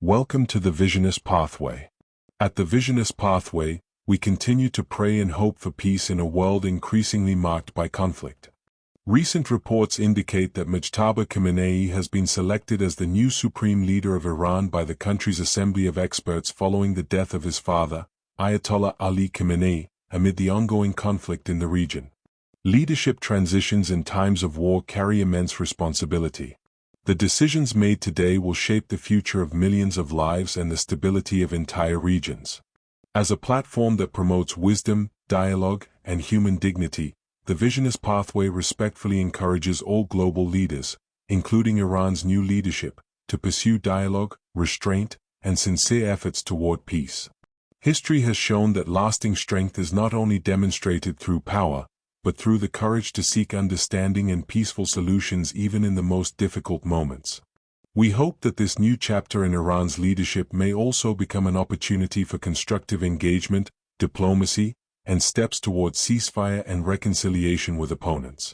Welcome to the Visionist Pathway. At the Visionist Pathway, we continue to pray and hope for peace in a world increasingly marked by conflict. Recent reports indicate that Mujtaba Khamenei has been selected as the new supreme leader of Iran by the country's Assembly of Experts following the death of his father, Ayatollah Ali Khamenei, amid the ongoing conflict in the region. Leadership transitions in times of war carry immense responsibility. The decisions made today will shape the future of millions of lives and the stability of entire regions. As a platform that promotes wisdom, dialogue, and human dignity, the Visionist Pathway respectfully encourages all global leaders, including Iran's new leadership, to pursue dialogue, restraint, and sincere efforts toward peace. History has shown that lasting strength is not only demonstrated through power, but through the courage to seek understanding and peaceful solutions even in the most difficult moments. We hope that this new chapter in Iran's leadership may also become an opportunity for constructive engagement, diplomacy, and steps towards ceasefire and reconciliation with opponents.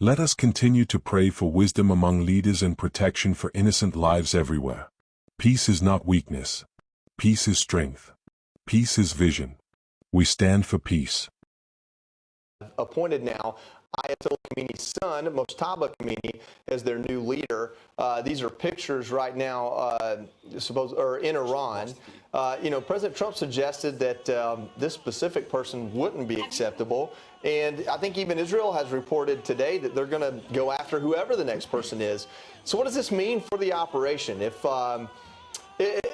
Let us continue to pray for wisdom among leaders and protection for innocent lives everywhere. Peace is not weakness. Peace is strength. Peace is vision. We stand for peace. Appointed now Ayatollah Khamenei's son, Mojtaba Khamenei, as their new leader. These are pictures right now, in Iran. President Trump suggested that this specific person wouldn't be acceptable, and I think even Israel has reported today that they're going to go after whoever the next person is. So, what does this mean for the operation?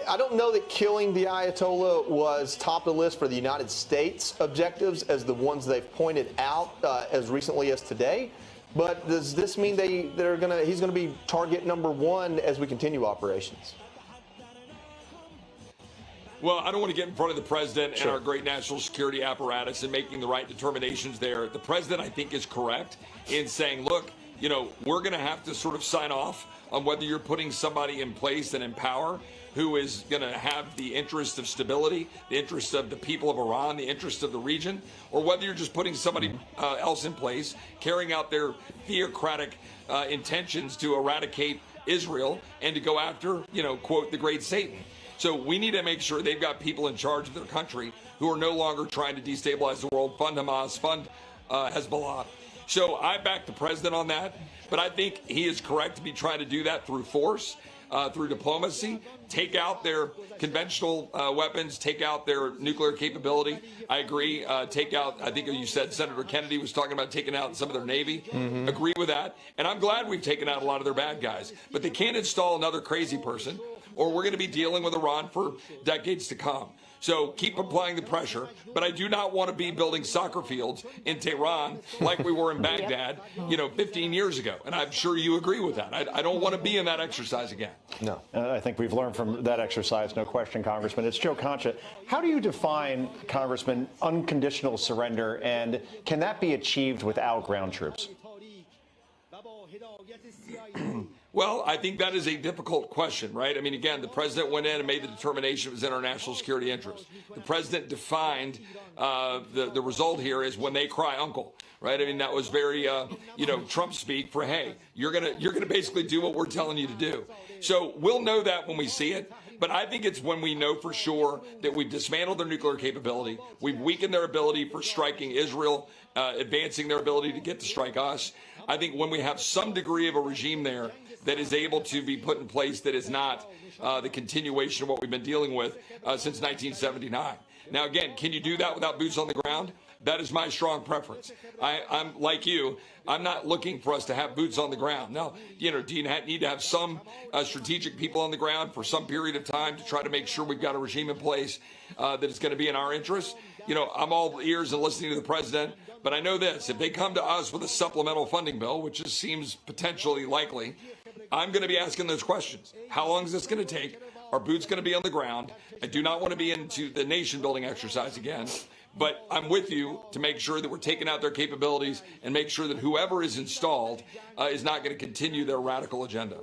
I don't know that killing the Ayatollah was top of the list for the United States objectives as the ones they've pointed out as recently as today. But does this mean he's going to be target number one as we continue operations? Well, I don't want to get in front of the president and our great national security apparatus and making the right determinations there. The president, I think, is correct in saying, look, we're going to have to sort of sign off on whether you're putting somebody in place and in power who is going to have the interest of stability, the interest of the people of Iran, the interest of the region, or whether you're just putting somebody else in place, carrying out their theocratic intentions to eradicate Israel and to go after, quote, the great Satan. So we need to make sure they've got people in charge of their country who are no longer trying to destabilize the world, fund Hamas, fund Hezbollah. So I back the president on that, but I think he is correct to be trying to do that through force, through diplomacy, take out their conventional weapons, take out their nuclear capability. I agree. Take out, I think you said Senator Kennedy was talking about taking out some of their Navy. Agree with that. And I'm glad we've taken out a lot of their bad guys. But they can't install another crazy person, or we're going to be dealing with Iran for decades to come. So keep applying the pressure, but I do not want to be building soccer fields in Tehran like we were in Baghdad, 15 years ago. And I'm sure you agree with that. I don't want to be in that exercise again. No. I think we've learned from that exercise, no question, Congressman. It's Joe Concha. How do you define, Congressman, unconditional surrender, and can that be achieved without ground troops? Well, I think that is a difficult question, right? I mean, again, the president went in and made the determination it was in our national security interest. The president defined the result here is when they cry uncle, right? I mean, that was very, Trump speak for, hey, you're gonna basically do what we're telling you to do. So we'll know that when we see it. But I think it's when we know for sure that we've dismantled their nuclear capability, we've weakened their ability for striking Israel, advancing their ability to get to strike us. I think when we have some degree of a regime there that is able to be put in place that is not the continuation of what we've been dealing with since 1979. Now, again, can you do that without boots on the ground? That is my strong preference. I'm like you. I'm not looking for us to have boots on the ground. Now, do you need to have some strategic people on the ground for some period of time to try to make sure we've got a regime in place that is going to be in our interest? I'm all ears and listening to the president, but I know this. If they come to us with a supplemental funding bill, which just seems potentially likely, I'm going to be asking those questions. How long is this going to take? Are boots going to be on the ground? I do not want to be into the nation building exercise again. But I'm with you to make sure that we're taking out their capabilities and make sure that whoever is installed is not going to continue their radical agenda.